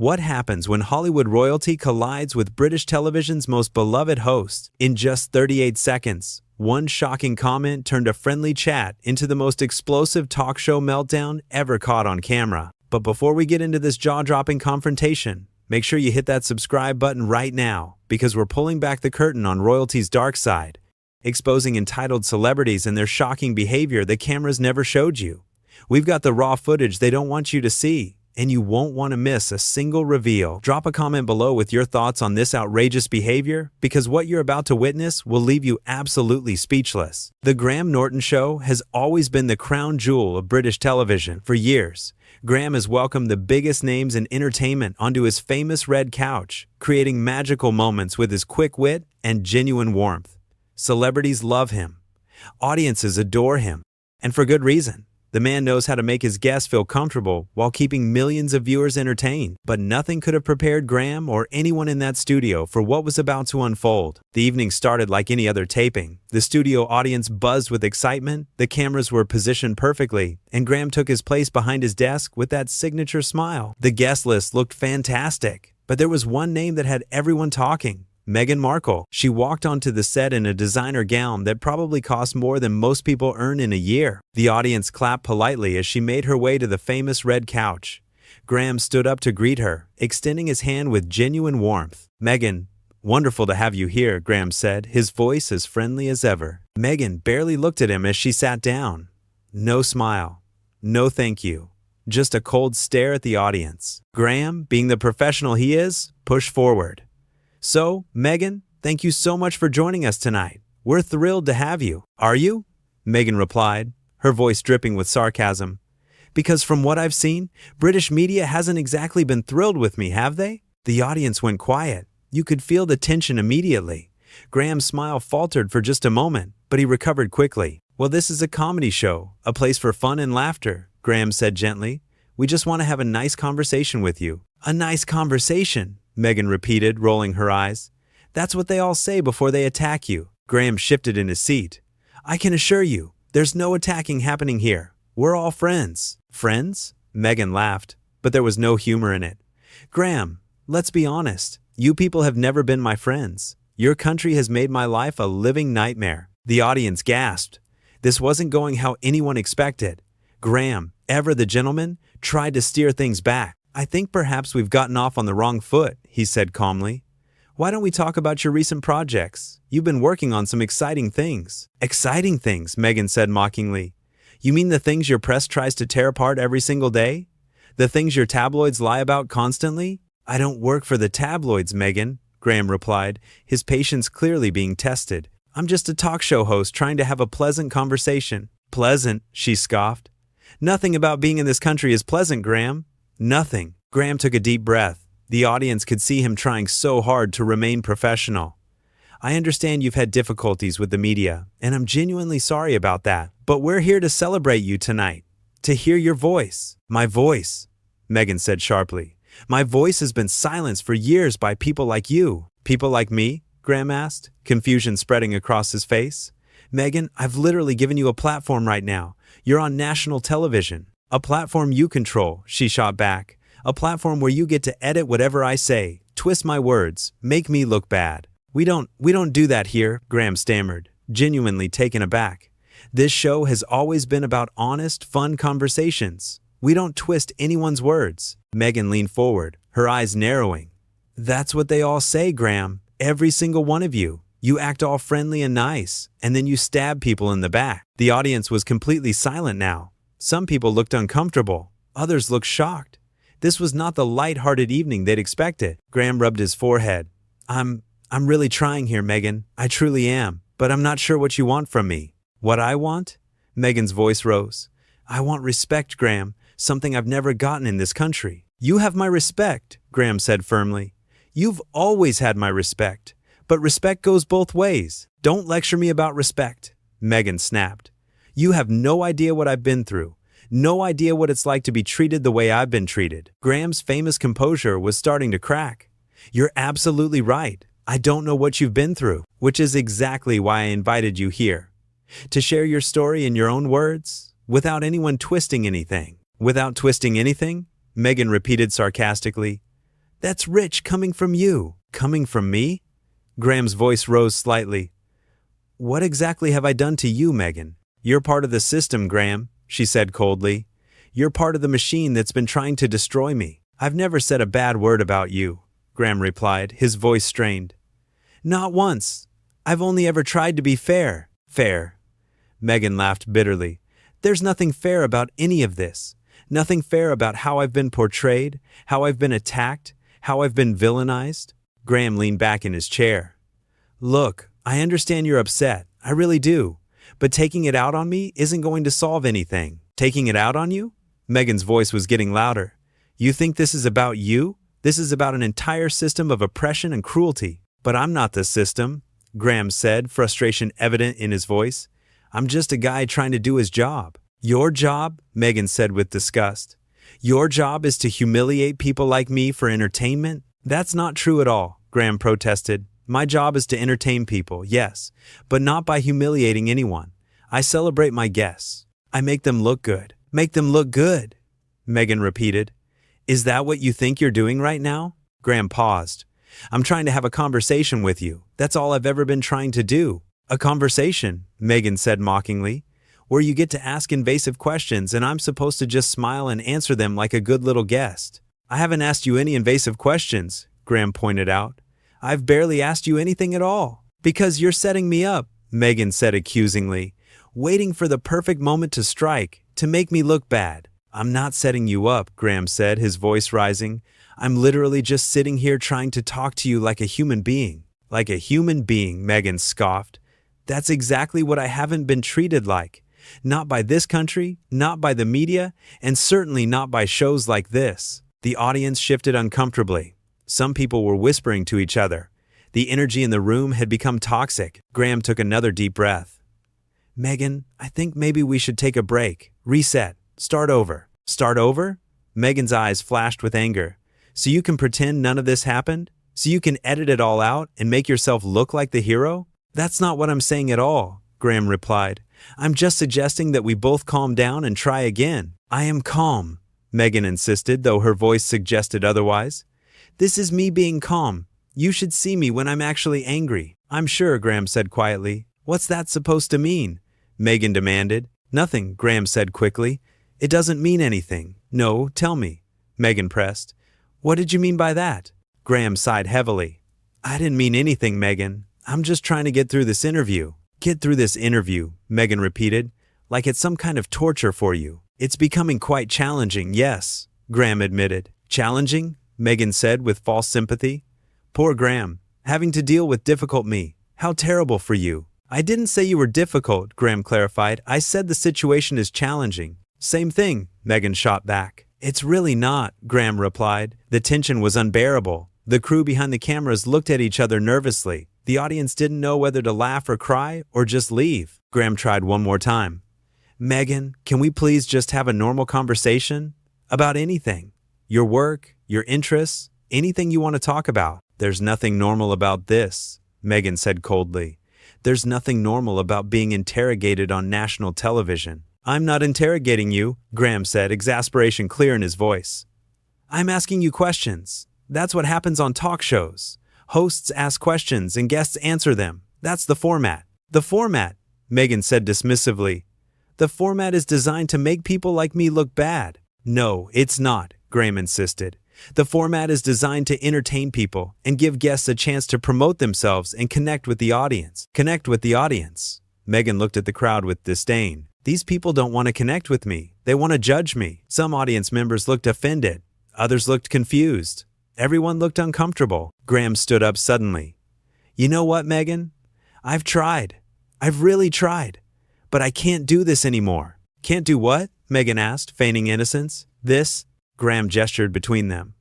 What happens when Hollywood royalty collides with British television's most beloved host? In just 38 seconds, one shocking comment turned a friendly chat into the most explosive talk show meltdown ever caught on camera. But before we get into this jaw-dropping confrontation, make sure you hit that subscribe button right now, because we're pulling back the curtain on royalty's dark side, exposing entitled celebrities and their shocking behavior the cameras never showed you. We've got the raw footage they don't want you to see, and you won't want to miss a single reveal. Drop a comment below with your thoughts on this outrageous behavior, because what you're about to witness will leave you absolutely speechless. The Graham Norton Show has always been the crown jewel of British television. For years, Graham has welcomed the biggest names in entertainment onto his famous red couch, creating magical moments with his quick wit and genuine warmth. Celebrities love him. Audiences adore him. And for good reason. The man knows how to make his guests feel comfortable while keeping millions of viewers entertained. But nothing could have prepared Graham or anyone in that studio for what was about to unfold. The evening started like any other taping. The studio audience buzzed with excitement, the cameras were positioned perfectly, and Graham took his place behind his desk with that signature smile. The guest list looked fantastic, but there was one name that had everyone talking. Meghan Markle. She walked onto the set in a designer gown that probably cost more than most people earn in a year. The audience clapped politely as she made her way to the famous red couch. Graham stood up to greet her, extending his hand with genuine warmth. "Meghan, wonderful to have you here," Graham said, his voice as friendly as ever. Meghan barely looked at him as she sat down. No smile. No thank you. Just a cold stare at the audience. Graham, being the professional he is, pushed forward. "So, Meghan, thank you so much for joining us tonight. We're thrilled to have you." "Are you?" Meghan replied, her voice dripping with sarcasm. "Because from what I've seen, British media hasn't exactly been thrilled with me, have they?" The audience went quiet. You could feel the tension immediately. Graham's smile faltered for just a moment, but he recovered quickly. "Well, this is a comedy show, a place for fun and laughter," Graham said gently. "We just want to have a nice conversation with you." "A nice conversation," Meghan repeated, rolling her eyes. "That's what they all say before they attack you." Graham shifted in his seat. "I can assure you, there's no attacking happening here. We're all friends." "Friends?" Meghan laughed, but there was no humor in it. "Graham, let's be honest. You people have never been my friends. Your country has made my life a living nightmare." The audience gasped. This wasn't going how anyone expected. Graham, ever the gentleman, tried to steer things back. "I think perhaps we've gotten off on the wrong foot," he said calmly. "Why don't we talk about your recent projects? You've been working on some exciting things." "Exciting things," Meghan said mockingly. "You mean the things your press tries to tear apart every single day? The things your tabloids lie about constantly?" "I don't work for the tabloids, Meghan," Graham replied, his patience clearly being tested. "I'm just a talk show host trying to have a pleasant conversation." "Pleasant," she scoffed. "Nothing about being in this country is pleasant, Graham. Nothing." Graham took a deep breath. The audience could see him trying so hard to remain professional. "I understand you've had difficulties with the media, and I'm genuinely sorry about that. But we're here to celebrate you tonight, to hear your voice." "My voice," Meghan said sharply. "My voice has been silenced for years by people like you." "People like me?" Graham asked, confusion spreading across his face. "Meghan, I've literally given you a platform right now. You're on national television. A platform you control," she shot back. "A platform where you get to edit whatever I say, twist my words, make me look bad." We don't do that here," Graham stammered, genuinely taken aback. "This show has always been about honest, fun conversations. We don't twist anyone's words." Meghan leaned forward, her eyes narrowing. "That's what they all say, Graham. Every single one of you. You act all friendly and nice, and then you stab people in the back." The audience was completely silent now. Some people looked uncomfortable. Others looked shocked. This was not the light-hearted evening they'd expected. Graham rubbed his forehead. I'm really trying here, Meghan. I truly am. But I'm not sure what you want from me." "What I want?" Meghan's voice rose. "I want respect, Graham. Something I've never gotten in this country." "You have my respect," Graham said firmly. "You've always had my respect. But respect goes both ways. Don't lecture me about respect," Meghan snapped. "You have no idea what I've been through. No idea what it's like to be treated the way I've been treated." Graham's famous composure was starting to crack. "You're absolutely right. I don't know what you've been through, which is exactly why I invited you here. To share your story in your own words, without anyone twisting anything." "Without twisting anything?" Meghan repeated sarcastically. That's rich coming from you. Coming from me? Graham's voice rose slightly. What exactly have I done to you, Meghan? You're part of the system, Graham, she said coldly. You're part of the machine that's been trying to destroy me. I've never said a bad word about you, Graham replied, his voice strained. Not once. I've only ever tried to be fair. Fair. Meghan laughed bitterly. There's nothing fair about any of this. Nothing fair about how I've been portrayed, how I've been attacked, how I've been villainized. Graham leaned back in his chair. Look, I understand you're upset. I really do. But taking it out on me isn't going to solve anything. Taking it out on you? Meghan's voice was getting louder. You think this is about you? This is about an entire system of oppression and cruelty. But I'm not the system, Graham said, frustration evident in his voice. I'm just a guy trying to do his job. Your job? Meghan said with disgust. Your job is to humiliate people like me for entertainment? That's not true at all, Graham protested. My job is to entertain people, yes, but not by humiliating anyone. I celebrate my guests. I make them look good. Make them look good, Meghan repeated. Is that what you think you're doing right now? Graham paused. I'm trying to have a conversation with you. That's all I've ever been trying to do. A conversation, Meghan said mockingly, where you get to ask invasive questions and I'm supposed to just smile and answer them like a good little guest. I haven't asked you any invasive questions, Graham pointed out. I've barely asked you anything at all. Because you're setting me up, Meghan said accusingly, waiting for the perfect moment to strike, to make me look bad. I'm not setting you up, Graham said, his voice rising. I'm literally just sitting here trying to talk to you like a human being. Like a human being, Meghan scoffed. That's exactly what I haven't been treated like. Not by this country, not by the media, and certainly not by shows like this. The audience shifted uncomfortably. Some people were whispering to each other. The energy in the room had become toxic. Graham took another deep breath. Meghan, I think maybe we should take a break. Reset. Start over. Start over? Meghan's eyes flashed with anger. So you can pretend none of this happened? So you can edit it all out and make yourself look like the hero? That's not what I'm saying at all, Graham replied. I'm just suggesting that we both calm down and try again. I am calm, Meghan insisted, though her voice suggested otherwise. This is me being calm. You should see me when I'm actually angry. I'm sure, Graham said quietly. What's that supposed to mean? Meghan demanded. Nothing, Graham said quickly. It doesn't mean anything. No, tell me, Meghan pressed. What did you mean by that? Graham sighed heavily. I didn't mean anything, Meghan. I'm just trying to get through this interview. Get through this interview, Meghan repeated, like it's some kind of torture for you. It's becoming quite challenging, yes, Graham admitted. Challenging? Meghan said with false sympathy. Poor Graham, having to deal with difficult me. How terrible for you. I didn't say you were difficult, Graham clarified. I said the situation is challenging. Same thing, Meghan shot back. It's really not, Graham replied. The tension was unbearable. The crew behind the cameras looked at each other nervously. The audience didn't know whether to laugh or cry or just leave. Graham tried one more time. Meghan, can we please just have a normal conversation? About anything. Your work, your interests, anything you want to talk about. There's nothing normal about this, Meghan said coldly. There's nothing normal about being interrogated on national television. I'm not interrogating you, Graham said, exasperation clear in his voice. I'm asking you questions. That's what happens on talk shows. Hosts ask questions and guests answer them. That's the format. The format, Meghan said dismissively. The format is designed to make people like me look bad. No, it's not, Graham insisted. The format is designed to entertain people and give guests a chance to promote themselves and connect with the audience. Connect with the audience. Meghan looked at the crowd with disdain. These people don't want to connect with me. They want to judge me. Some audience members looked offended. Others looked confused. Everyone looked uncomfortable. Graham stood up suddenly. You know what, Meghan? I've tried. I've really tried. But I can't do this anymore. Can't do what? Meghan asked, feigning innocence. This? Graham gestured between them.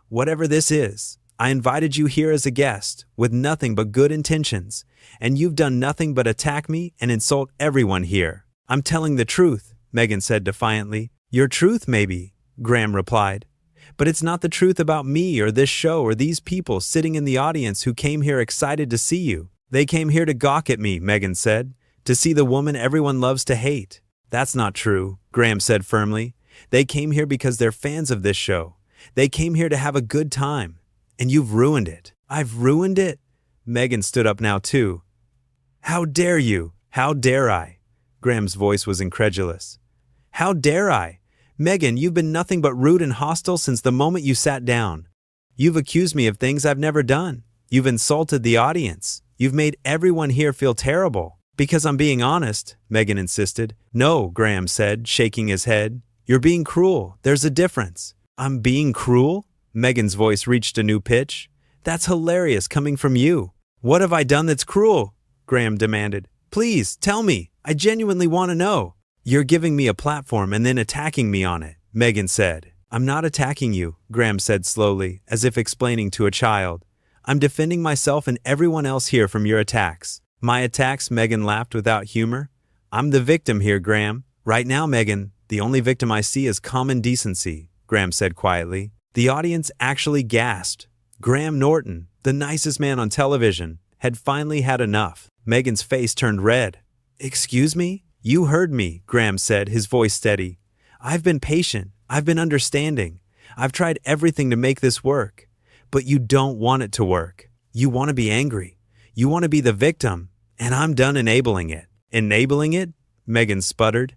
Whatever this is, I invited you here as a guest, with nothing but good intentions, and you've done nothing but attack me and insult everyone here. I'm telling the truth, Meghan said defiantly. Your truth, maybe, Graham replied. But it's not the truth about me or this show or these people sitting in the audience who came here excited to see you. They came here to gawk at me, Meghan said, to see the woman everyone loves to hate. That's not true, Graham said firmly. They came here because they're fans of this show. They came here to have a good time. And you've ruined it. I've ruined it? Meghan stood up now too. How dare you? How dare I? Graham's voice was incredulous. How dare I? Meghan, you've been nothing but rude and hostile since the moment you sat down. You've accused me of things I've never done. You've insulted the audience. You've made everyone here feel terrible. Because I'm being honest, Meghan insisted. No, Graham said, shaking his head. You're being cruel. There's a difference. I'm being cruel? Meghan's voice reached a new pitch. That's hilarious coming from you. What have I done that's cruel? Graham demanded. Please, tell me. I genuinely want to know. You're giving me a platform and then attacking me on it, Meghan said. I'm not attacking you, Graham said slowly, as if explaining to a child. I'm defending myself and everyone else here from your attacks. My attacks? Meghan laughed without humor. I'm the victim here, Graham. Right now, Meghan, the only victim I see is common decency, Graham said quietly. The audience actually gasped. Graham Norton, the nicest man on television, had finally had enough. Meghan's face turned red. Excuse me? You heard me, Graham said, his voice steady. I've been patient. I've been understanding. I've tried everything to make this work. But you don't want it to work. You want to be angry. You want to be the victim. And I'm done enabling it. Enabling it? Meghan sputtered.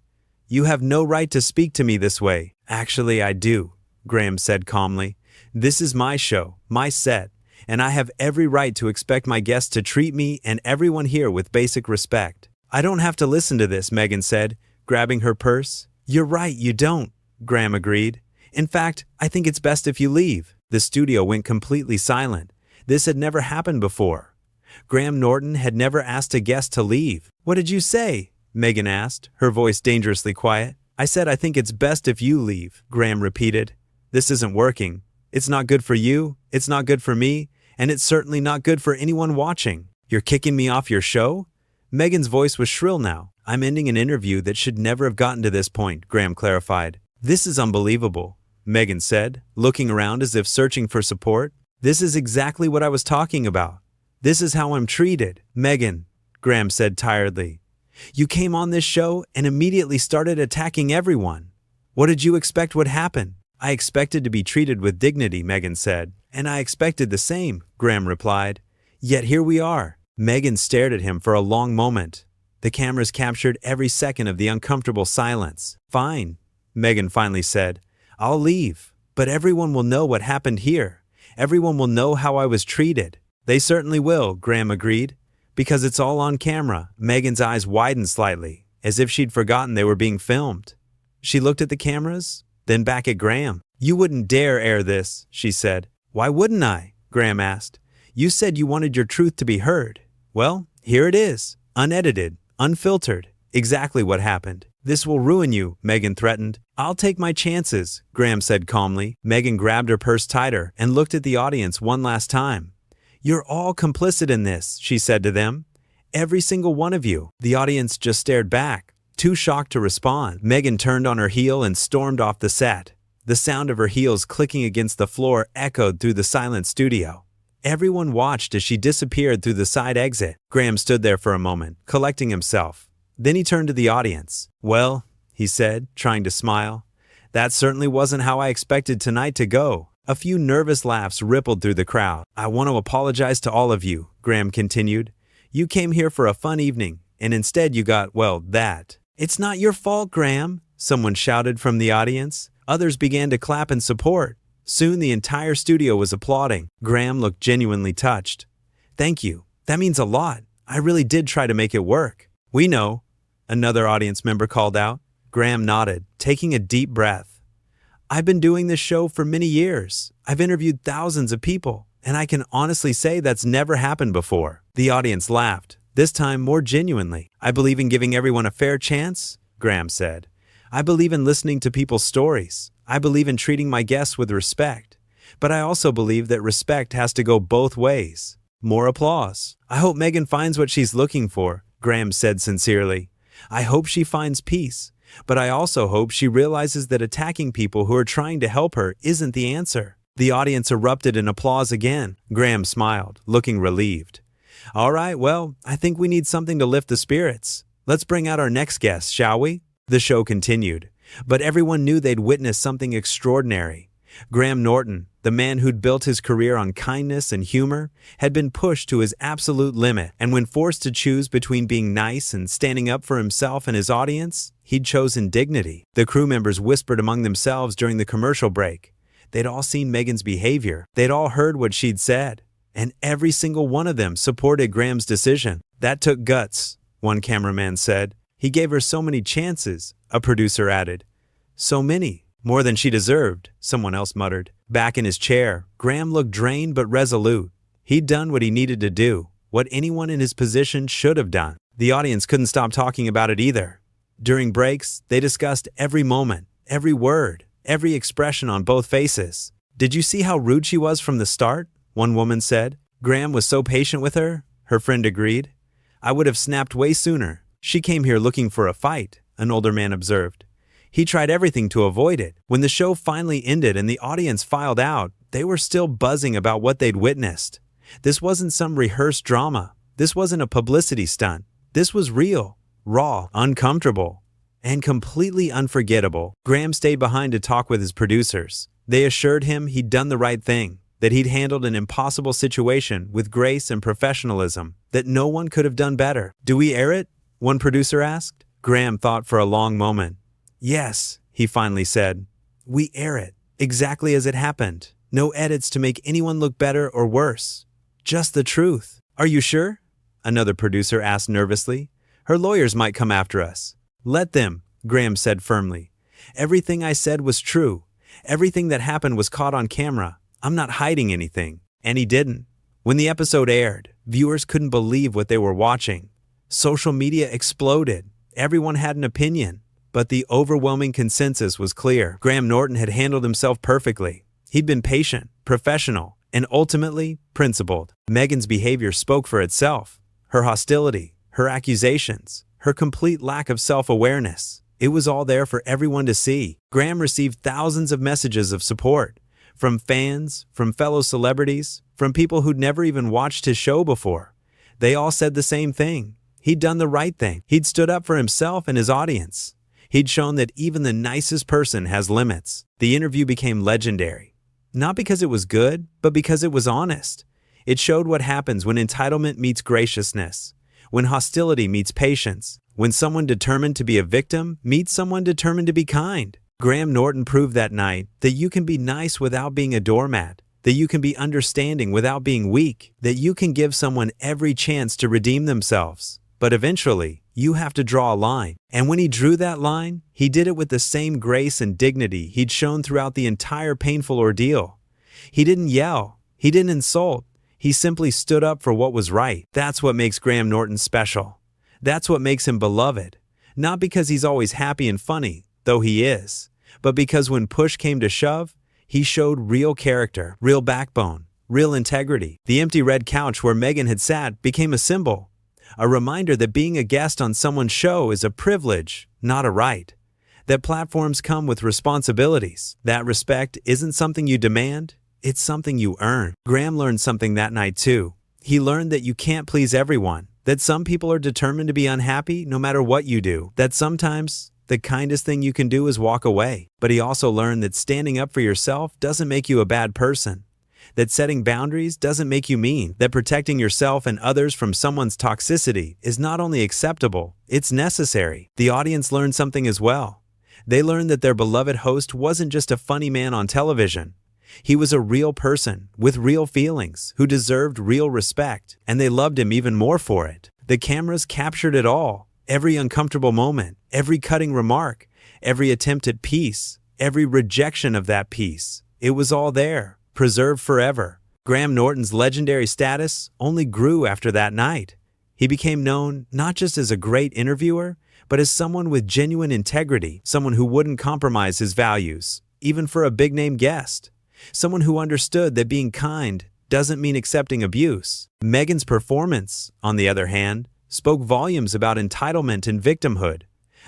You have no right to speak to me this way. Actually, I do, Graham said calmly. This is my show, my set, and I have every right to expect my guests to treat me and everyone here with basic respect. I don't have to listen to this, Meghan said, grabbing her purse. You're right, you don't, Graham agreed. In fact, I think it's best if you leave. The studio went completely silent. This had never happened before. Graham Norton had never asked a guest to leave. What did you say? Meghan asked, her voice dangerously quiet. I said I think it's best if you leave, Graham repeated. This isn't working. It's not good for you, it's not good for me, and it's certainly not good for anyone watching. You're kicking me off your show? Meghan's voice was shrill now. I'm ending an interview that should never have gotten to this point, Graham clarified. This is unbelievable, Meghan said, looking around as if searching for support. This is exactly what I was talking about. This is how I'm treated. Meghan, Graham said tiredly. You came on this show and immediately started attacking everyone. What did you expect would happen? I expected to be treated with dignity, Meghan said. And I expected the same, Graham replied. Yet here we are. Meghan stared at him for a long moment. The cameras captured every second of the uncomfortable silence. Fine, Meghan finally said. I'll leave. But everyone will know what happened here. Everyone will know how I was treated. They certainly will, Graham agreed. Because it's all on camera. Meghan's eyes widened slightly, as if she'd forgotten they were being filmed. She looked at the cameras, then back at Graham. You wouldn't dare air this, she said. Why wouldn't I? Graham asked. You said you wanted your truth to be heard. Well, here it is. Unedited, unfiltered. Exactly what happened. This will ruin you, Meghan threatened. I'll take my chances, Graham said calmly. Meghan grabbed her purse tighter and looked at the audience one last time. You're all complicit in this, she said to them. Every single one of you. The audience just stared back, too shocked to respond. Meghan turned on her heel and stormed off the set. The sound of her heels clicking against the floor echoed through the silent studio. Everyone watched as she disappeared through the side exit. Graham stood there for a moment, collecting himself. Then he turned to the audience. Well, he said, trying to smile, that certainly wasn't how I expected tonight to go. A few nervous laughs rippled through the crowd. I want to apologize to all of you, Graham continued. You came here for a fun evening, and instead you got, well, that. It's not your fault, Graham, someone shouted from the audience. Others began to clap in support. Soon the entire studio was applauding. Graham looked genuinely touched. Thank you. That means a lot. I really did try to make it work. We know, another audience member called out. Graham nodded, taking a deep breath. I've been doing this show for many years. I've interviewed thousands of people, and I can honestly say that's never happened before. The audience laughed, this time more genuinely. I believe in giving everyone a fair chance, Graham said. I believe in listening to people's stories. I believe in treating my guests with respect. But I also believe that respect has to go both ways. More applause. I hope Meghan finds what she's looking for, Graham said sincerely. I hope she finds peace. But I also hope she realizes that attacking people who are trying to help her isn't the answer. The audience erupted in applause again. Graham smiled, looking relieved. All right, well, I think we need something to lift the spirits. Let's bring out our next guest, shall we? The show continued, but everyone knew they'd witnessed something extraordinary. Graham Norton, the man who'd built his career on kindness and humor, had been pushed to his absolute limit, and when forced to choose between being nice and standing up for himself and his audience, he'd chosen dignity. The crew members whispered among themselves during the commercial break. They'd all seen Meghan's behavior. They'd all heard what she'd said. And every single one of them supported Graham's decision. "That took guts," one cameraman said. "He gave her so many chances," a producer added. "So many. More than she deserved," someone else muttered. Back in his chair, Graham looked drained but resolute. He'd done what he needed to do, what anyone in his position should have done. The audience couldn't stop talking about it either. During breaks, they discussed every moment, every word, every expression on both faces. "Did you see how rude she was from the start?" one woman said. "Graham was so patient with her," her friend agreed. "I would have snapped way sooner. She came here looking for a fight," an older man observed. "He tried everything to avoid it." When the show finally ended and the audience filed out, they were still buzzing about what they'd witnessed. This wasn't some rehearsed drama. This wasn't a publicity stunt. This was real, raw, uncomfortable, and completely unforgettable. Graham stayed behind to talk with his producers. They assured him he'd done the right thing, that he'd handled an impossible situation with grace and professionalism, that no one could have done better. "Do we air it?" one producer asked. Graham thought for a long moment. "Yes," he finally said. "We air it, exactly as it happened. No edits to make anyone look better or worse. Just the truth." "Are you sure?" another producer asked nervously. "Her lawyers might come after us." "Let them," Graham said firmly. "Everything I said was true. Everything that happened was caught on camera. I'm not hiding anything." And he didn't. When the episode aired, viewers couldn't believe what they were watching. Social media exploded. Everyone had an opinion. But the overwhelming consensus was clear. Graham Norton had handled himself perfectly. He'd been patient, professional, and ultimately principled. Meghan's behavior spoke for itself. Her hostility, her accusations, her complete lack of self-awareness. It was all there for everyone to see. Graham received thousands of messages of support. From fans, from fellow celebrities, from people who'd never even watched his show before. They all said the same thing. He'd done the right thing. He'd stood up for himself and his audience. He'd shown that even the nicest person has limits. The interview became legendary. Not because it was good, but because it was honest. It showed what happens when entitlement meets graciousness, when hostility meets patience, when someone determined to be a victim meets someone determined to be kind. Graham Norton proved that night that you can be nice without being a doormat, that you can be understanding without being weak, that you can give someone every chance to redeem themselves. But eventually, you have to draw a line. And when he drew that line, he did it with the same grace and dignity he'd shown throughout the entire painful ordeal. He didn't yell. He didn't insult. He simply stood up for what was right. That's what makes Graham Norton special. That's what makes him beloved. Not because he's always happy and funny, though he is, but because when push came to shove, he showed real character, real backbone, real integrity. The empty red couch where Meghan had sat became a symbol. A reminder that being a guest on someone's show is a privilege, not a right. That platforms come with responsibilities. That respect isn't something you demand, it's something you earn. Graham learned something that night too. He learned that you can't please everyone. That some people are determined to be unhappy no matter what you do. That sometimes the kindest thing you can do is walk away. But he also learned that standing up for yourself doesn't make you a bad person. That setting boundaries doesn't make you mean. That protecting yourself and others from someone's toxicity is not only acceptable, it's necessary. The audience learned something as well. They learned that their beloved host wasn't just a funny man on television. He was a real person with real feelings who deserved real respect, and they loved him even more for it. The cameras captured it all. Every uncomfortable moment, every cutting remark, every attempt at peace, every rejection of that peace. It was all there, preserved forever. Graham Norton's legendary status only grew after that night. He became known not just as a great interviewer, but as someone with genuine integrity, someone who wouldn't compromise his values, even for a big-name guest. Someone who understood that being kind doesn't mean accepting abuse. Meghan's performance, on the other hand, spoke volumes about entitlement and victimhood,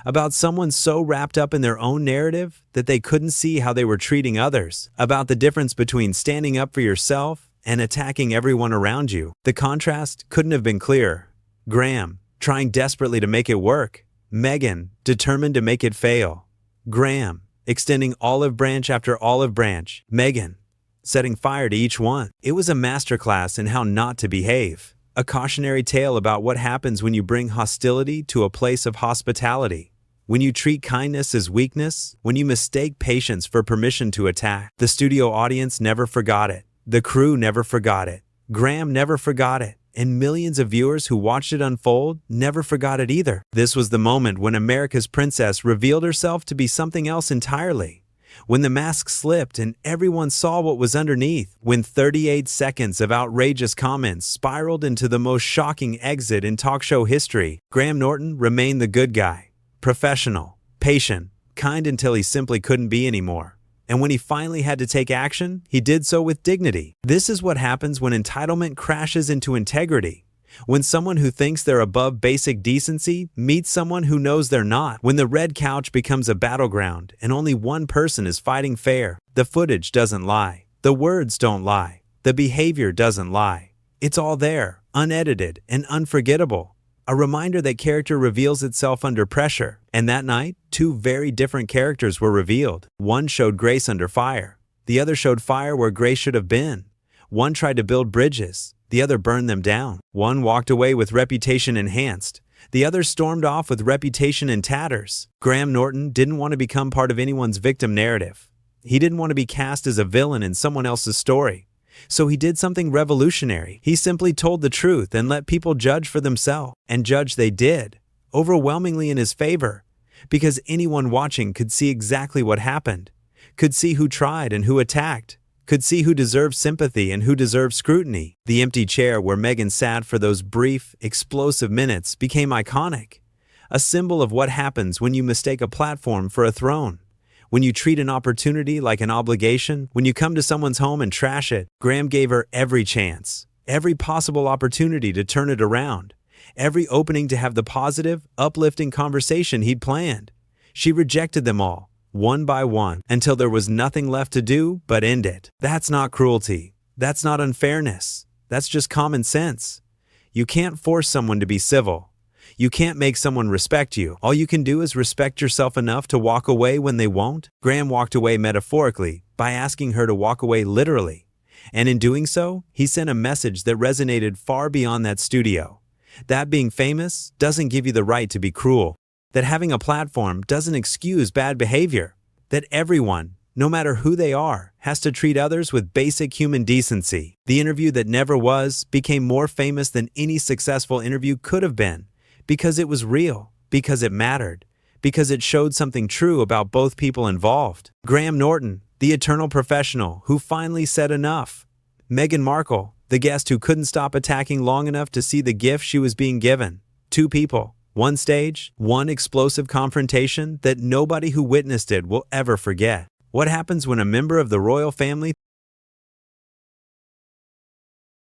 about someone so wrapped up in their own narrative that they couldn't see how they were treating others, about the difference between standing up for yourself and attacking everyone around you. The contrast couldn't have been clearer. Graham, trying desperately to make it work. Meghan, determined to make it fail. Graham, extending olive branch after olive branch. Meghan, setting fire to each one. It was a masterclass in how not to behave. A cautionary tale about what happens when you bring hostility to a place of hospitality. When you treat kindness as weakness, when you mistake patience for permission to attack. The studio audience never forgot it. The crew never forgot it. Graham never forgot it. And millions of viewers who watched it unfold never forgot it either. This was the moment when America's princess revealed herself to be something else entirely. When the mask slipped and everyone saw what was underneath. When 38 seconds of outrageous comments spiraled into the most shocking exit in talk show history. Graham Norton remained the good guy. Professional, patient, kind until he simply couldn't be anymore. And when he finally had to take action, he did so with dignity. This is what happens when entitlement crashes into integrity. When someone who thinks they're above basic decency meets someone who knows they're not. When the red couch becomes a battleground and only one person is fighting fair. The footage doesn't lie. The words don't lie. The behavior doesn't lie. It's all there, unedited and unforgettable. A reminder that character reveals itself under pressure. And that night, two very different characters were revealed. One showed grace under fire. The other showed fire where grace should have been. One tried to build bridges. The other burned them down. One walked away with reputation enhanced. The other stormed off with reputation in tatters. Graham Norton didn't want to become part of anyone's victim narrative. He didn't want to be cast as a villain in someone else's story. So he did something revolutionary. He simply told the truth and let people judge for themselves. And judge they did, overwhelmingly in his favor, because anyone watching could see exactly what happened, could see who tried and who attacked, could see who deserved sympathy and who deserved scrutiny. The empty chair where Meghan sat for those brief, explosive minutes became iconic, a symbol of what happens when you mistake a platform for a throne. When you treat an opportunity like an obligation, when you come to someone's home and trash it. Graham gave her every chance, every possible opportunity to turn it around, every opening to have the positive, uplifting conversation he'd planned. She rejected them all, one by one, until there was nothing left to do but end it. That's not cruelty. That's not unfairness. That's just common sense. You can't force someone to be civil. You can't make someone respect you. All you can do is respect yourself enough to walk away when they won't. Graham walked away metaphorically by asking her to walk away literally. And in doing so, he sent a message that resonated far beyond that studio. That being famous doesn't give you the right to be cruel. That having a platform doesn't excuse bad behavior. That everyone, no matter who they are, has to treat others with basic human decency. The interview that never was became more famous than any successful interview could have been. Because it was real, because it mattered, because it showed something true about both people involved. Graham Norton, the eternal professional who finally said enough. Meghan Markle, the guest who couldn't stop attacking long enough to see the gift she was being given. Two people, one stage, one explosive confrontation that nobody who witnessed it will ever forget. What happens when a member of the royal family